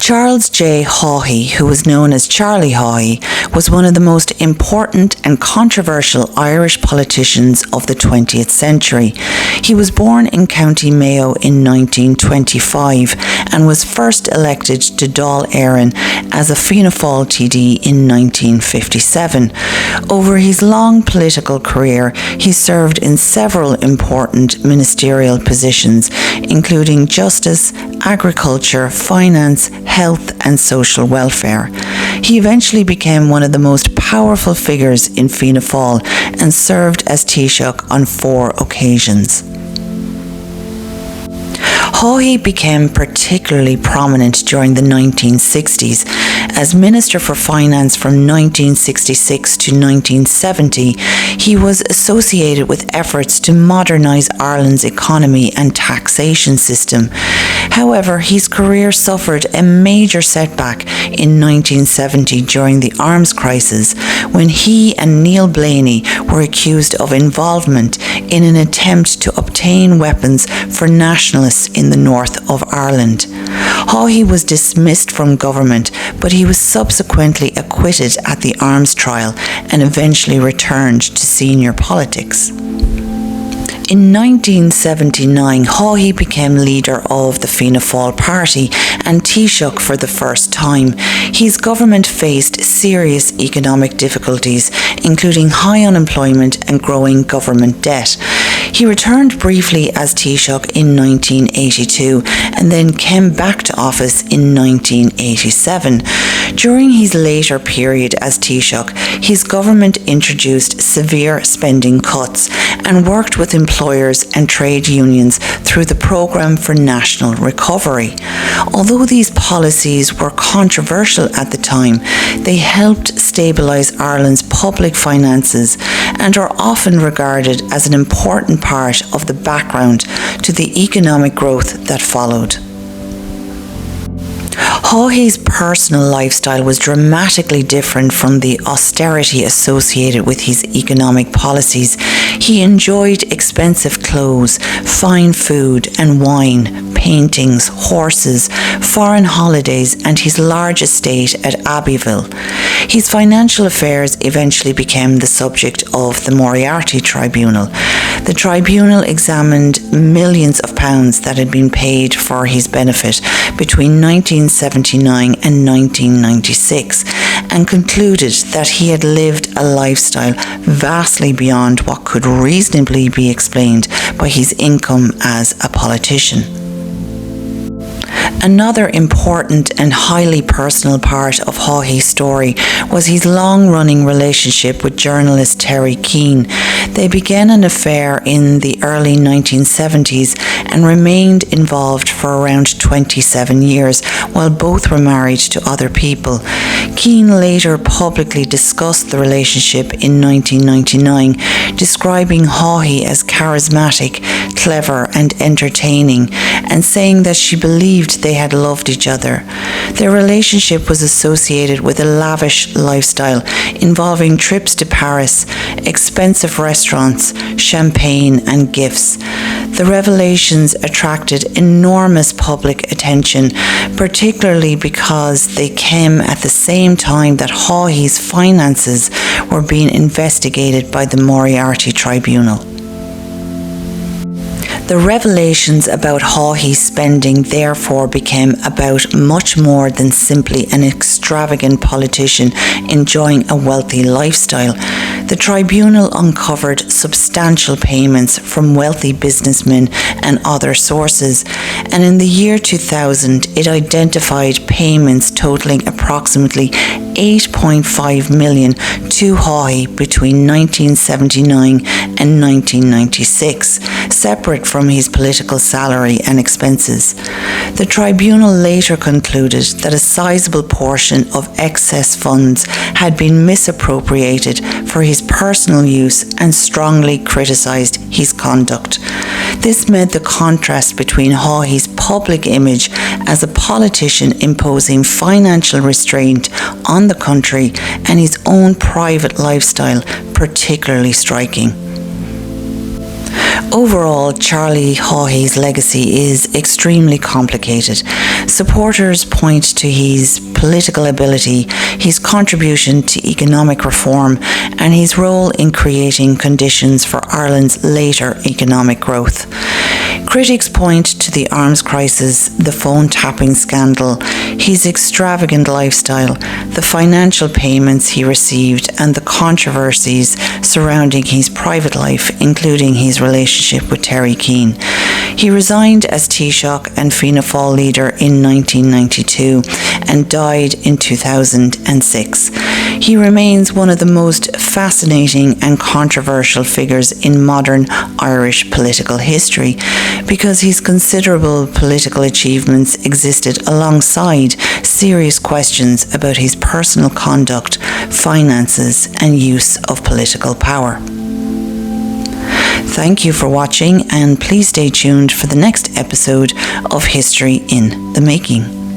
Charles J. Haughey, who was known as Charlie Haughey, was one of the most important and controversial Irish politicians of the 20th century. He was born in County Mayo in 1925 and was first elected to Dáil Éireann as a Fianna Fáil TD in 1957. Over his long political career, he served in several important ministerial positions, including Justice, Agriculture, Finance, Health and Social Welfare. He eventually became one of the most powerful figures in Fianna Fáil and served as Taoiseach on 4 occasions. Haughey became particularly prominent during the 1960s. As Minister for Finance from 1966 to 1970, he was associated with efforts to modernise Ireland's economy and taxation system. However, his career suffered a major setback in 1970 during the arms crisis, when he and Neil Blaney were accused of involvement in an attempt to obtain weapons for nationalists in the north of Ireland. Haughey was dismissed from government, but he was subsequently acquitted at the arms trial and eventually returned to senior politics. In 1979, Haughey became leader of the Fianna Fáil party and Taoiseach for the first time. His government faced serious economic difficulties, including high unemployment and growing government debt. He returned briefly as Taoiseach in 1982 and then came back to office in 1987. During his later period as Taoiseach, his government introduced severe spending cuts and worked with employers and trade unions through the Programme for National Recovery. Although these policies were controversial at the time, they helped stabilise Ireland's public finances and are often regarded as an important part of the background to the economic growth that followed. Haughey's personal lifestyle was dramatically different from the austerity associated with his economic policies. He enjoyed expensive clothes, fine food and wine, paintings, horses, foreign holidays, and his large estate at Abbeyville. His financial affairs eventually became the subject of the Moriarty Tribunal. The tribunal examined millions of pounds that had been paid for his benefit between 1979 and 1996 and concluded that he had lived a lifestyle vastly beyond what could reasonably be explained by his income as a politician. Another important and highly personal part of Haughey's story was his long-running relationship with journalist Terry Keane. They began an affair in the early 1970s and remained involved for around 27 years while both were married to other people. Keane later publicly discussed the relationship in 1999, describing Haughey as charismatic, clever and entertaining, and saying that she believed they had loved each other. Their relationship was associated with a lavish lifestyle involving trips to Paris, expensive restaurants, champagne and gifts. The revelations attracted enormous public attention, particularly because they came at the same time that Haughey's finances were being investigated by the Moriarty Tribunal. The revelations about Haughey's spending therefore became about much more than simply an extravagant politician enjoying a wealthy lifestyle. The tribunal uncovered substantial payments from wealthy businessmen and other sources, and in the year 2000 it identified payments totaling approximately 8.5 million to Haughey between 1979 and 1996, separate from his political salary and expenses. The tribunal later concluded that a sizable portion of excess funds had been misappropriated for his personal use and strongly criticised his conduct. This made the contrast between Haughey's public image as a politician imposing financial restraint on the country and his own private lifestyle particularly striking. Overall, Charlie Haughey's legacy is extremely complicated. Supporters point to his political ability, his contribution to economic reform, and his role in creating conditions for Ireland's later economic growth. Critics point to the arms crisis, the phone tapping scandal, his extravagant lifestyle, the financial payments he received, and the controversies surrounding his private life, including his relationship with Terry Keane. He resigned as Taoiseach and Fianna Fáil leader in 1992 and died in 2006. He remains one of the most fascinating and controversial figures in modern Irish political history because his considerable political achievements existed alongside serious questions about his personal conduct, finances, and use of political power. Thank you for watching, and please stay tuned for the next episode of History in the Making.